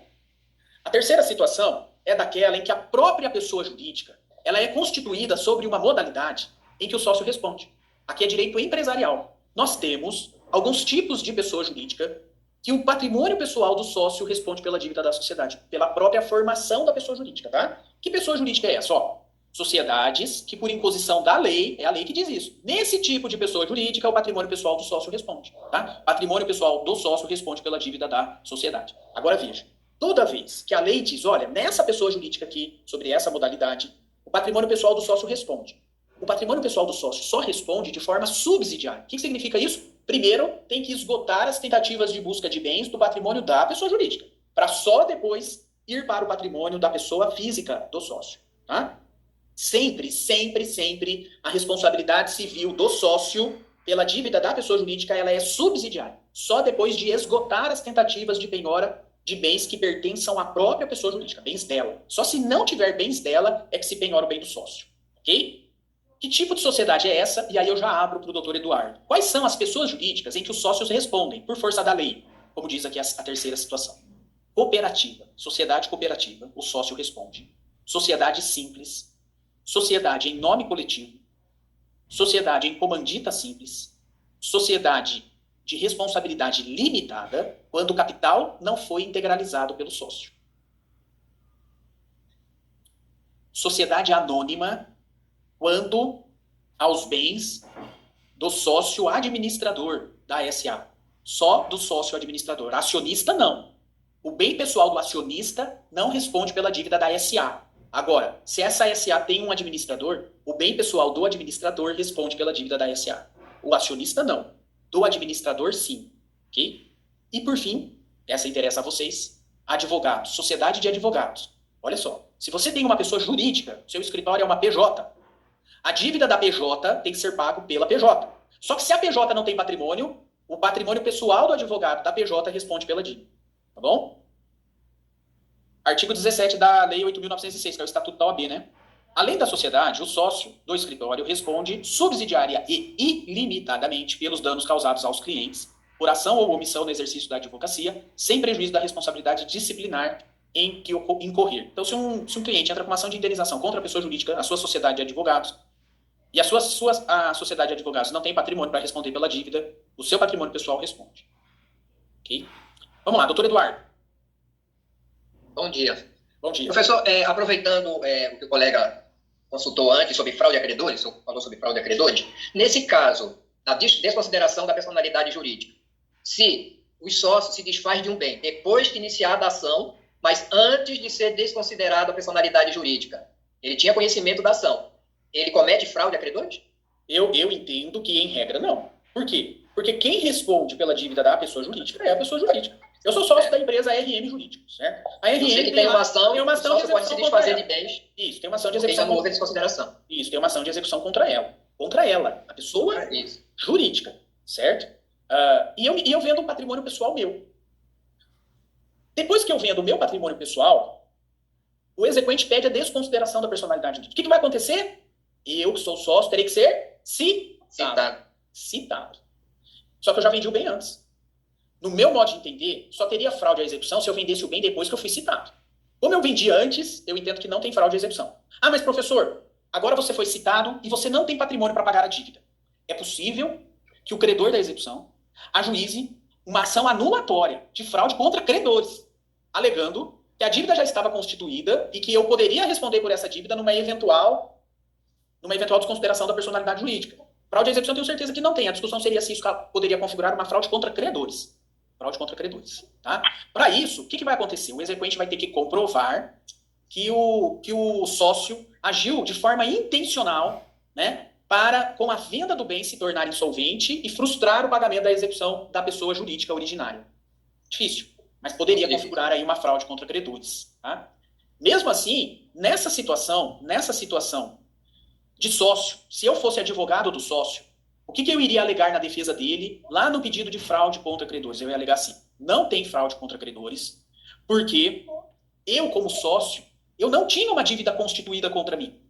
A terceira situação é daquela em que a própria pessoa jurídica ela é constituída sobre uma modalidade em que o sócio responde. Aqui é direito empresarial. Nós temos alguns tipos de pessoa jurídica que o patrimônio pessoal do sócio responde pela dívida da sociedade, pela própria formação da pessoa jurídica, tá? Que pessoa jurídica é essa? Ó, sociedades que, por imposição da lei, é a lei que diz isso. Nesse tipo de pessoa jurídica, o patrimônio pessoal do sócio responde, tá? Patrimônio pessoal do sócio responde pela dívida da sociedade. Agora veja, toda vez que a lei diz, olha, nessa pessoa jurídica aqui, sobre essa modalidade, o patrimônio pessoal do sócio responde. O patrimônio pessoal do sócio só responde de forma subsidiária. O que significa isso? Primeiro, tem que esgotar as tentativas de busca de bens do patrimônio da pessoa jurídica, para só depois ir para o patrimônio da pessoa física do sócio. Tá? Sempre a responsabilidade civil do sócio pela dívida da pessoa jurídica ela é subsidiária. Só depois de esgotar as tentativas de penhora de bens que pertençam à própria pessoa jurídica, bens dela. Só se não tiver bens dela é que se penhora o bem do sócio. Ok? Que tipo de sociedade é essa? E aí eu já abro para o doutor Eduardo. Quais são as pessoas jurídicas em que os sócios respondem, por força da lei? Como diz aqui a terceira situação. Cooperativa. Sociedade cooperativa, o sócio responde. Sociedade simples. Sociedade em nome coletivo. Sociedade em comandita simples. Sociedade de responsabilidade limitada, quando o capital não foi integralizado pelo sócio. Sociedade anônima, quando aos bens do sócio administrador da SA. Só do sócio administrador. Acionista, não. O bem pessoal do acionista não responde pela dívida da SA. Agora, se essa SA tem um administrador, o bem pessoal do administrador responde pela dívida da SA. O acionista, não. Do administrador, sim. Ok? E, por fim, essa interessa a vocês, advogados. Sociedade de advogados. Olha só. Se você tem uma pessoa jurídica, seu escritório é uma PJ, a dívida da PJ tem que ser pago pela PJ. Só que se a PJ não tem patrimônio, o patrimônio pessoal do advogado da PJ responde pela dívida. Tá bom? Artigo 17 da Lei 8.906, que é o Estatuto da OAB, né? Além da sociedade, o sócio do escritório responde subsidiária e ilimitadamente pelos danos causados aos clientes, por ação ou omissão no exercício da advocacia, sem prejuízo da responsabilidade disciplinar em que incorrer. Então, se um cliente entra com uma ação de indenização contra a pessoa jurídica, a sua sociedade de advogados, e a sociedade de advogados não tem patrimônio para responder pela dívida, o seu patrimônio pessoal responde. Ok? Vamos lá, doutor Eduardo. Bom dia. Bom dia. Professor, aproveitando o que o colega consultou antes sobre fraude a credores, falou sobre fraude a credores, nesse caso, a desconsideração da personalidade jurídica, se os sócios se desfaz de um bem depois de iniciada a ação, mas antes de ser desconsiderada a personalidade jurídica, ele tinha conhecimento da ação, ele comete fraude a credores? Eu entendo que, em regra, não. Por quê? Porque quem responde pela dívida da pessoa jurídica é a pessoa jurídica. Eu sou sócio da empresa RM Jurídico, certo? A RM Você que tem uma ação, tem uma ação de pode se execução desfazer contra de bens, Isso, tem uma ação de tem execução. não houve desconsideração. Isso, tem uma ação de execução contra ela. Contra ela, a pessoa Isso. jurídica, certo? E eu vendo um patrimônio pessoal meu. Depois que eu vendo o meu patrimônio pessoal, o exequente pede a desconsideração da personalidade jurídica. O que vai acontecer? Eu, que sou sócio, terei que ser citado. Só que eu já vendi o bem antes. No meu modo de entender, só teria fraude à execução se eu vendesse o bem depois que eu fui citado. Como eu vendi antes, eu entendo que não tem fraude à execução. Ah, mas professor, agora você foi citado e você não tem patrimônio para pagar a dívida. É possível que o credor da execução ajuize uma ação anulatória de fraude contra credores, alegando que a dívida já estava constituída e que eu poderia responder por essa dívida numa eventual desconsideração da personalidade jurídica. Fraude à execução, eu tenho certeza que não tem. A discussão seria se isso poderia configurar uma fraude contra credores. Fraude contra credores. Tá? Para isso, o que vai acontecer? O exequente vai ter que comprovar que o sócio agiu de forma intencional, né, para, com a venda do bem, se tornar insolvente e frustrar o pagamento da execução da pessoa jurídica originária. Difícil, mas poderia configurar aí uma fraude contra credores. Tá? Mesmo assim, nessa situação de sócio, se eu fosse advogado do sócio, o que eu iria alegar na defesa dele, lá no pedido de fraude contra credores? Eu ia alegar assim, não tem fraude contra credores, porque eu, como sócio, eu não tinha uma dívida constituída contra mim.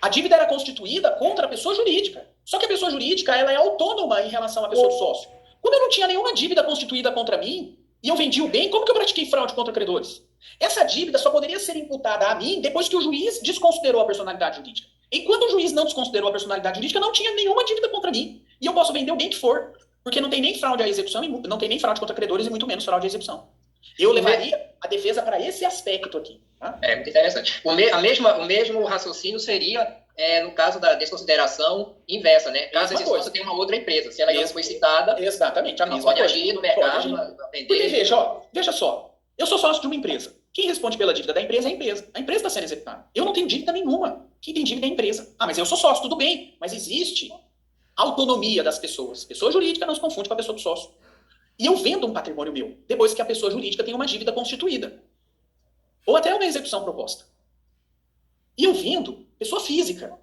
A dívida era constituída contra a pessoa jurídica. Só que a pessoa jurídica, ela é autônoma em relação à pessoa do sócio. Como eu não tinha nenhuma dívida constituída contra mim, e eu vendi o bem, como que eu pratiquei fraude contra credores? Essa dívida só poderia ser imputada a mim depois que o juiz desconsiderou a personalidade jurídica. Enquanto o juiz não desconsiderou a personalidade jurídica, não tinha nenhuma dívida contra mim. E eu posso vender o bem que for, porque não tem nem fraude à execução, e não tem nem fraude contra credores, e muito menos fraude à execução. Eu levaria a defesa para esse aspecto aqui. Tá? É muito interessante. O mesmo raciocínio seria no caso da desconsideração inversa, né? Caso esse sócio tenha uma outra empresa, se ela já foi citada, exatamente, a ela mesma pode coisa. agir no mercado, vender. Porque veja só, eu sou sócio de uma empresa. Quem responde pela dívida da empresa é a empresa. A empresa está sendo executada. Eu não tenho dívida nenhuma. Quem tem dívida é a empresa. Ah, mas eu sou sócio, tudo bem. Mas existe autonomia das pessoas. Pessoa jurídica não se confunde com a pessoa do sócio. E eu vendo um patrimônio meu, depois que a pessoa jurídica tem uma dívida constituída. Ou até uma execução proposta. E eu vendo pessoa física.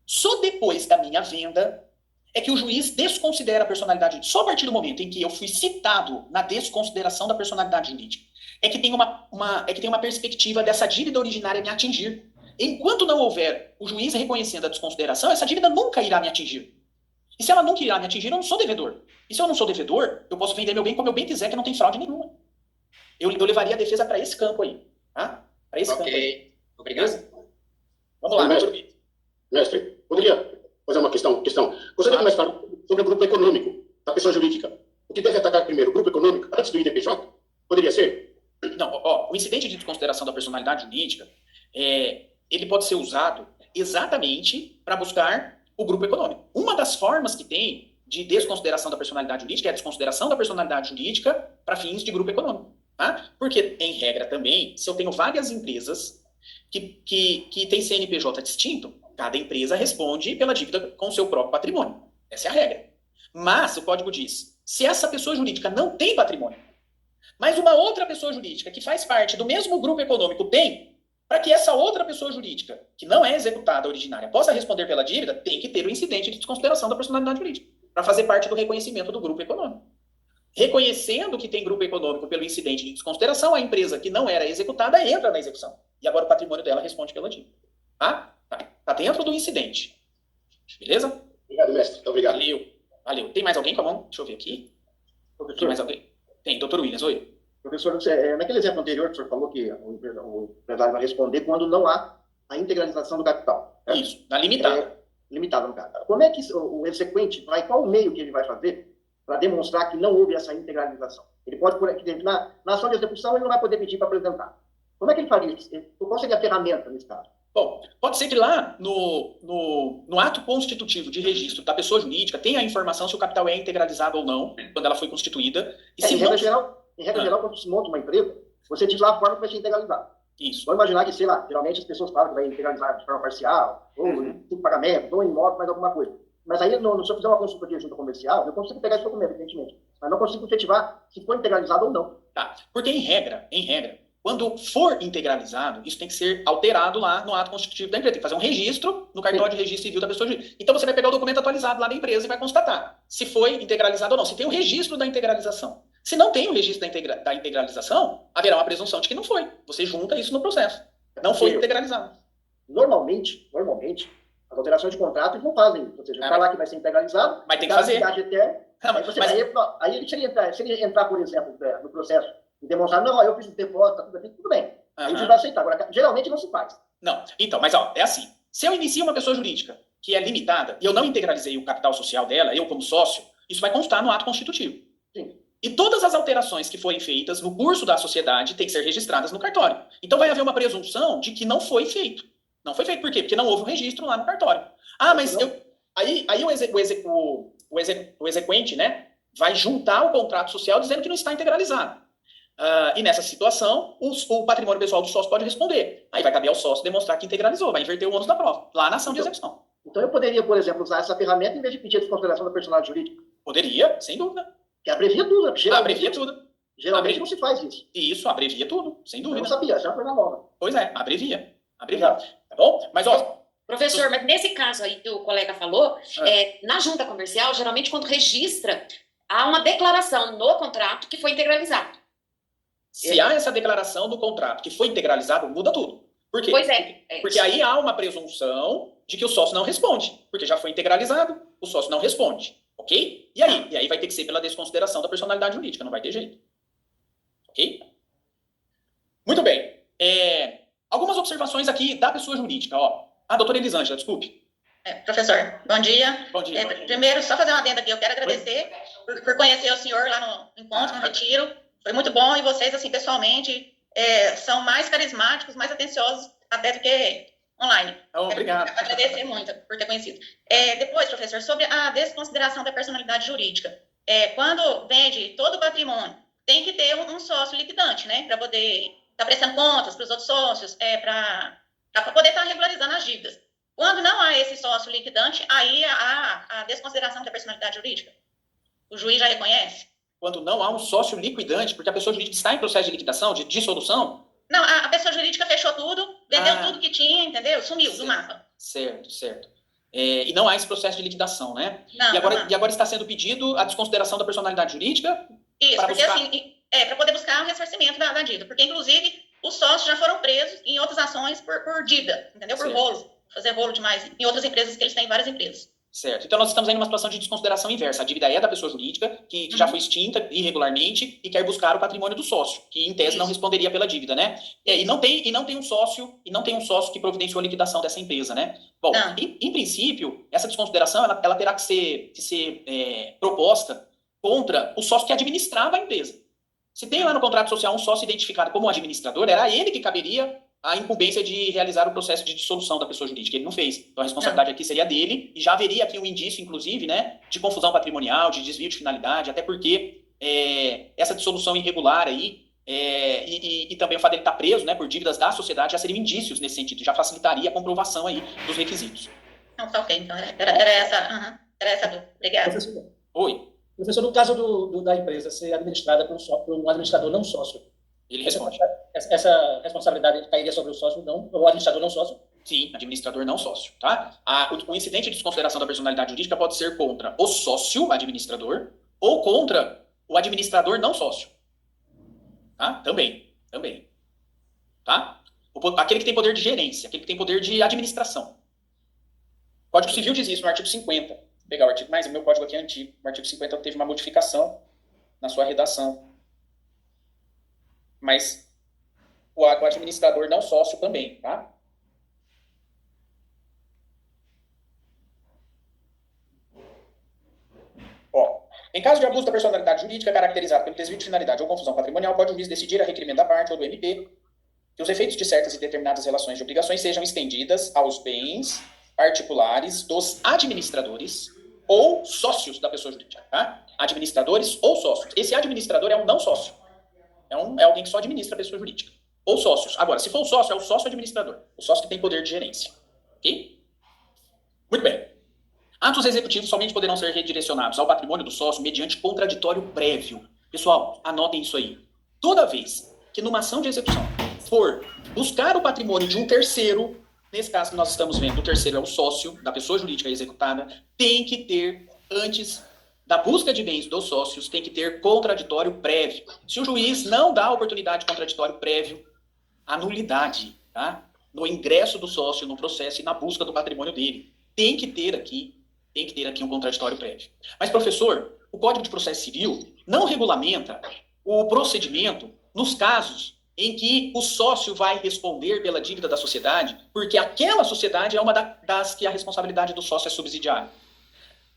Só depois da minha venda é que o juiz desconsidera a personalidade jurídica. Só a partir do momento em que eu fui citado na desconsideração da personalidade jurídica é que tem uma perspectiva dessa dívida originária me atingir. Enquanto não houver o juiz reconhecendo a desconsideração, essa dívida nunca irá me atingir. E se ela nunca irá me atingir, eu não sou devedor. E se eu não sou devedor, eu posso vender meu bem como eu bem quiser, que não tem fraude nenhuma. Eu levaria a defesa para esse campo aí. Tá? Para esse campo aí. Obrigado. Vamos lá, mestre, poderia fazer uma questão? Gostaria de começar sobre o grupo econômico da pessoa jurídica. O que deve atacar primeiro, o grupo econômico, antes do IDPJ? Poderia ser? Não, o incidente de desconsideração da personalidade jurídica, ele pode ser usado exatamente para buscar o grupo econômico. Uma das formas que tem de desconsideração da personalidade jurídica é a desconsideração da personalidade jurídica para fins de grupo econômico. Tá? Porque, em regra também, se eu tenho várias empresas que têm CNPJ distinto, cada empresa responde pela dívida com o seu próprio patrimônio. Essa é a regra. Mas, o código diz, se essa pessoa jurídica não tem patrimônio, mas uma outra pessoa jurídica que faz parte do mesmo grupo econômico tem, para que essa outra pessoa jurídica, que não é executada originária, possa responder pela dívida, tem que ter o incidente de desconsideração da personalidade jurídica, para fazer parte do reconhecimento do grupo econômico. Reconhecendo que tem grupo econômico pelo incidente de desconsideração, a empresa que não era executada entra na execução. E agora o patrimônio dela responde pela dívida. Tá dentro do incidente. Beleza? Obrigado, mestre. Muito obrigado. Valeu. Tem mais alguém com a mão? Deixa eu ver aqui. Tem mais alguém? Tem, doutor Williams, oi. Professor, naquele exemplo anterior que o senhor falou que o empresário vai responder quando não há a integralização do capital. Isso, na limitada. Limitada, no caso. Como é que o exequente qual o meio que ele vai fazer para demonstrar que não houve essa integralização. Ele pode, na ação de execução, ele não vai poder pedir para apresentar. Como é que ele faria isso? Qual seria a ferramenta nesse caso? Bom, pode ser que lá no ato constitutivo de registro da pessoa jurídica tenha a informação se o capital é integralizado ou não, quando ela foi constituída. E se em regra geral, quando se monta uma empresa, você diz lá a forma que vai ser integralizada. Isso. Vamos imaginar que, sei lá, geralmente as pessoas falam que vai integralizar de forma parcial, ou em pagamento, ou em modo, mais alguma coisa. Mas aí, se eu fizer uma consultoria junto comercial, eu consigo pegar esse documento, evidentemente. Mas não consigo efetivar se foi integralizado ou não. Tá. Porque, em regra, quando for integralizado, isso tem que ser alterado lá no ato constitutivo da empresa. Tem que fazer um registro no cartório de registro civil da pessoa jurídica. Então, você vai pegar o documento atualizado lá da empresa e vai constatar se foi integralizado ou não. Se tem o registro da integralização. Se não tem o registro da integralização, haverá uma presunção de que não foi. Você junta isso no processo. Não foi integralizado. Normalmente, as alterações de contrato não fazem isso. Ou seja, falar que vai ser integralizado, mas tem que fazer. Aí ele seria entrar, por exemplo, no processo e demonstrar, não, eu fiz o depósito, tudo bem. Aí você vai aceitar. Agora, geralmente não se faz. Não. Então, mas é assim. Se eu inicio uma pessoa jurídica que é limitada e eu não integralizei o capital social dela, eu como sócio, isso vai constar no ato constitutivo. Sim. E todas as alterações que forem feitas no curso da sociedade têm que ser registradas no cartório. Então vai haver uma presunção de que não foi feito. Não foi feito por quê? Porque não houve um registro lá no cartório. Ah, mas aí o exequente, né, vai juntar o contrato social dizendo que não está integralizado. E nessa situação, o patrimônio pessoal do sócio pode responder. Aí vai caber ao sócio demonstrar que integralizou, vai inverter o ônus da prova, lá na ação de execução. Então eu poderia, por exemplo, usar essa ferramenta em vez de pedir a desconsideração da personalidade jurídica? Poderia, sem dúvida. Que abrevia tudo. Abrevia tudo. Geralmente não se faz isso. Isso, abrevia tudo, sem dúvida. Eu não sabia, já foi na nova. Pois é, abrevia. Tá bom? Mas, ó... Professor, mas nesse caso aí que o colega falou, na junta comercial, geralmente quando registra, há uma declaração no contrato que foi integralizado. Se há essa declaração do contrato que foi integralizado, muda tudo. Por quê? Pois é. Porque aí há uma presunção de que o sócio não responde. Porque já foi integralizado, o sócio não responde. Ok? E aí vai ter que ser pela desconsideração da personalidade jurídica, não vai ter jeito. Ok? Muito bem. Algumas observações aqui da pessoa jurídica. Ó. Doutora Elisângela, desculpe. Professor, bom dia. Bom dia. Primeiro, só fazer uma adenda aqui, eu quero agradecer por conhecer o senhor lá no encontro, no retiro. Foi muito bom, e vocês, assim, pessoalmente, são mais carismáticos, mais atenciosos até do que online. Obrigado. Quero agradecer muito por ter conhecido. Depois, professor, sobre a desconsideração da personalidade jurídica. Quando vende todo o patrimônio, tem que ter um sócio liquidante, né? Para poder estar prestando contas para os outros sócios, para poder estar regularizando as dívidas. Quando não há esse sócio liquidante, aí há a desconsideração da personalidade jurídica. O juiz já reconhece? Quando não há um sócio liquidante, porque a pessoa jurídica está em processo de liquidação, de dissolução? Não, a pessoa jurídica fechou tudo, vendeu tudo que tinha, entendeu? Sumiu do mapa. Certo. E não há esse processo de liquidação, né? Não, e agora está sendo pedido a desconsideração da personalidade jurídica? Isso, porque assim, para poder buscar o ressarcimento da dívida. Porque, inclusive, os sócios já foram presos em outras ações por dívida, entendeu? Por rolo. Fazer rolo demais em outras empresas, que eles têm várias empresas. Certo. Então, nós estamos aí numa situação de desconsideração inversa. A dívida é da pessoa jurídica, que já foi extinta irregularmente e quer buscar o patrimônio do sócio, que, em tese, não responderia pela dívida, né? E não tem um sócio que providenciou a liquidação dessa empresa, né? Bom, em princípio, essa desconsideração, ela terá que ser proposta contra o sócio que administrava a empresa. Se tem lá no contrato social um sócio identificado como administrador, era ele que caberia a incumbência de realizar o processo de dissolução da pessoa jurídica. Ele não fez. Então, a responsabilidade aqui seria dele, e já haveria aqui um indício, inclusive, né, de confusão patrimonial, de desvio de finalidade, até porque essa dissolução irregular aí, e também o fato dele estar preso, né, por dívidas da sociedade, já seriam indícios nesse sentido, já facilitaria a comprovação aí dos requisitos. Não, tá ok. Então, era essa a dúvida. Obrigada. Professor, Oi. Professor, no caso da empresa ser administrada por um administrador não sócio, ele responde. Essa responsabilidade cairia sobre o sócio, não, o administrador não sócio? Sim, administrador não sócio, tá? O incidente de desconsideração da personalidade jurídica pode ser contra o sócio administrador ou contra o administrador não sócio. Tá? Também. Tá? Aquele que tem poder de gerência, aquele que tem poder de administração. O Código Civil diz isso no artigo 50. Vou pegar o artigo, mas o meu código aqui é antigo. O artigo 50 teve uma modificação na sua redação. Mas o administrador não sócio também, tá? Ó, Em caso de abuso da personalidade jurídica caracterizado pelo desvio de finalidade ou confusão patrimonial, pode o juiz decidir a requerimento da parte ou do MP que os efeitos de certas e determinadas relações de obrigações sejam estendidas aos bens particulares dos administradores ou sócios da pessoa jurídica, tá? Administradores ou sócios. Esse administrador é um não sócio. É alguém que só administra a pessoa jurídica. Ou sócios. Agora, se for o sócio, é o sócio administrador. O sócio que tem poder de gerência. Ok? Muito bem. Atos executivos somente poderão ser redirecionados ao patrimônio do sócio mediante contraditório prévio. Pessoal, anotem isso aí. Toda vez que numa ação de execução for buscar o patrimônio de um terceiro, nesse caso que nós estamos vendo, o terceiro é o sócio da pessoa jurídica executada, tem que ter, antes da busca de bens dos sócios, tem que ter contraditório prévio. Se o juiz não dá oportunidade de contraditório prévio, a nulidade, tá? No ingresso do sócio no processo e na busca do patrimônio dele. Tem que ter aqui um contraditório prévio. Mas, professor, o Código de Processo Civil não regulamenta o procedimento nos casos em que o sócio vai responder pela dívida da sociedade, porque aquela sociedade é uma das que a responsabilidade do sócio é subsidiária.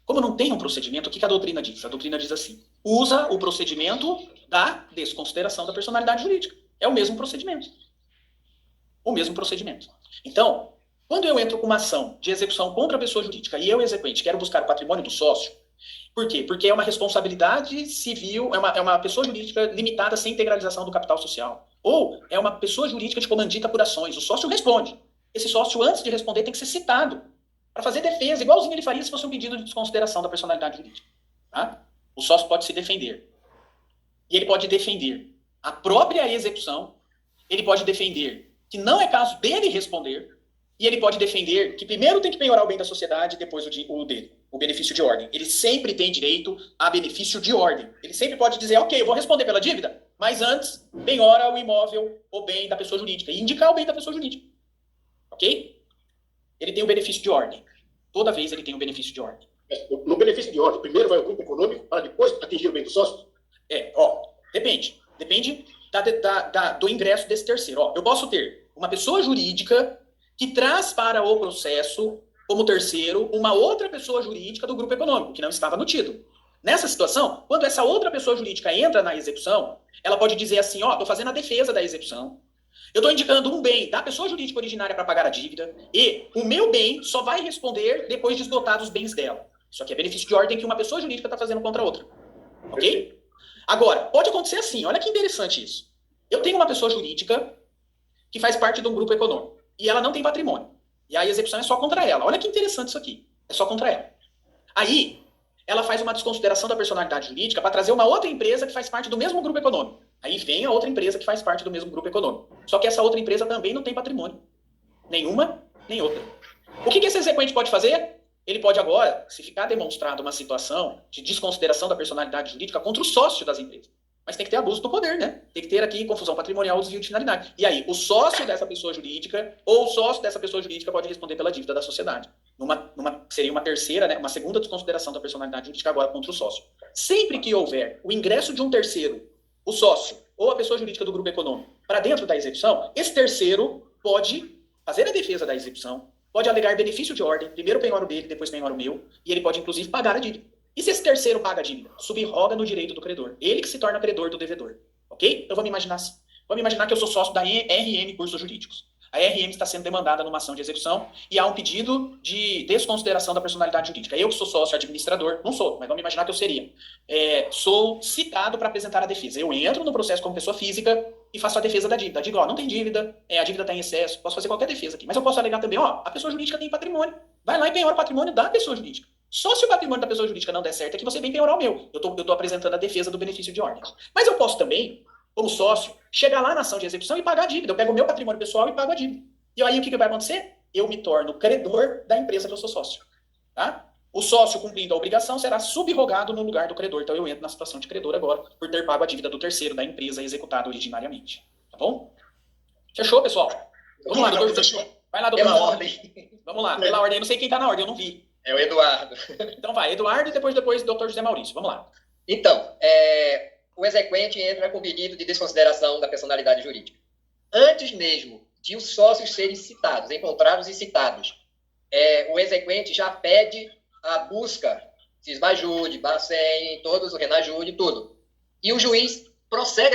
Como não tem um procedimento, o que a doutrina diz? A doutrina diz assim: usa o procedimento da desconsideração da personalidade jurídica. É o mesmo procedimento. O mesmo procedimento. Então, quando eu entro com uma ação de execução contra a pessoa jurídica e eu, exequente, quero buscar o patrimônio do sócio, por quê? Porque é uma responsabilidade civil, é uma pessoa jurídica limitada sem integralização do capital social. Ou é uma pessoa jurídica de comandita por ações. O sócio responde. Esse sócio, antes de responder, tem que ser citado para fazer defesa, igualzinho ele faria se fosse um pedido de desconsideração da personalidade jurídica. Tá? O sócio pode se defender. E ele pode defender a própria execução, ele pode defender que não é caso dele responder, e ele pode defender que primeiro tem que penhorar o bem da sociedade e depois o dele, o benefício de ordem. Ele sempre tem direito a benefício de ordem. Ele sempre pode dizer, ok, eu vou responder pela dívida, mas antes penhora o imóvel ou bem da pessoa jurídica e indicar o bem da pessoa jurídica. Ok? Ele tem o benefício de ordem. Toda vez ele tem o benefício de ordem. No benefício de ordem, primeiro vai o grupo econômico para depois atingir o bem do sócio? Depende. Depende do ingresso desse terceiro. Eu posso ter uma pessoa jurídica que traz para o processo, como terceiro, uma outra pessoa jurídica do grupo econômico, que não estava no título. Nessa situação, quando essa outra pessoa jurídica entra na execução, ela pode dizer assim, estou fazendo a defesa da execução, eu estou indicando um bem da pessoa jurídica originária para pagar a dívida, e o meu bem só vai responder depois de esgotados os bens dela. Isso aqui é benefício de ordem que uma pessoa jurídica está fazendo contra a outra. Ok? Agora, pode acontecer assim, olha que interessante isso. Eu tenho uma pessoa jurídica que faz parte de um grupo econômico, e ela não tem patrimônio. E a execução é só contra ela. Olha que interessante isso aqui. É só contra ela. Aí, ela faz uma desconsideração da personalidade jurídica para trazer uma outra empresa que faz parte do mesmo grupo econômico. Aí vem a outra empresa que faz parte do mesmo grupo econômico. Só que essa outra empresa também não tem patrimônio. Nenhuma, nem outra. O que esse exequente pode fazer? Ele pode agora, se ficar demonstrado uma situação de desconsideração da personalidade jurídica contra o sócio das empresas. Mas tem que ter abuso do poder, né? Tem que ter aqui confusão patrimonial ou desvio de finalidade. E aí, o sócio dessa pessoa jurídica ou o sócio dessa pessoa jurídica pode responder pela dívida da sociedade. Seria uma terceira, né? Uma segunda desconsideração da personalidade jurídica agora contra o sócio. Sempre que houver o ingresso de um terceiro, o sócio ou a pessoa jurídica do grupo econômico, para dentro da execução, esse terceiro pode fazer a defesa da execução, pode alegar benefício de ordem, primeiro penhora o dele, depois penhora o meu, e ele pode, inclusive, pagar a dívida. E se esse terceiro paga a dívida? Subroga no direito do credor. Ele que se torna credor do devedor. Ok? Então vamos imaginar assim. Vamos imaginar que eu sou sócio da RM Cursos Jurídicos. A RM está sendo demandada numa ação de execução e há um pedido de desconsideração da personalidade jurídica. Eu que sou sócio administrador, não sou, mas vamos imaginar que eu seria. Sou citado para apresentar a defesa. Eu entro no processo como pessoa física e faço a defesa da dívida. Digo, não tem dívida, a dívida está em excesso, posso fazer qualquer defesa aqui. Mas eu posso alegar também, a pessoa jurídica tem patrimônio. Vai lá e penhora o patrimônio da pessoa jurídica. Só se o patrimônio da pessoa jurídica não der certo é que você vem penhorar o meu. Eu tô apresentando a defesa do benefício de ordem. Mas eu posso também, como sócio, chegar lá na ação de execução e pagar a dívida. Eu pego o meu patrimônio pessoal e pago a dívida. E aí o que vai acontecer? Eu me torno credor da empresa que eu sou sócio. Tá? O sócio, cumprindo a obrigação, será subrogado no lugar do credor. Então eu entro na situação de credor agora, por ter pago a dívida do terceiro da empresa executada originariamente. Tá bom? Fechou, pessoal? Vamos lá, doutor. Vai lá, doutor. Pela ordem. Vamos lá, pela ordem. Eu não sei quem tá na ordem, eu não vi. É o Eduardo. Então vai, Eduardo e depois o doutor José Maurício. Vamos lá. Então, o exequente entra com pedido de desconsideração da personalidade jurídica. Antes mesmo de os sócios serem citados, encontrados e citados, o exequente já pede a busca Cisbajude, Bacen, todos, o Renajude, tudo. E o juiz prossegue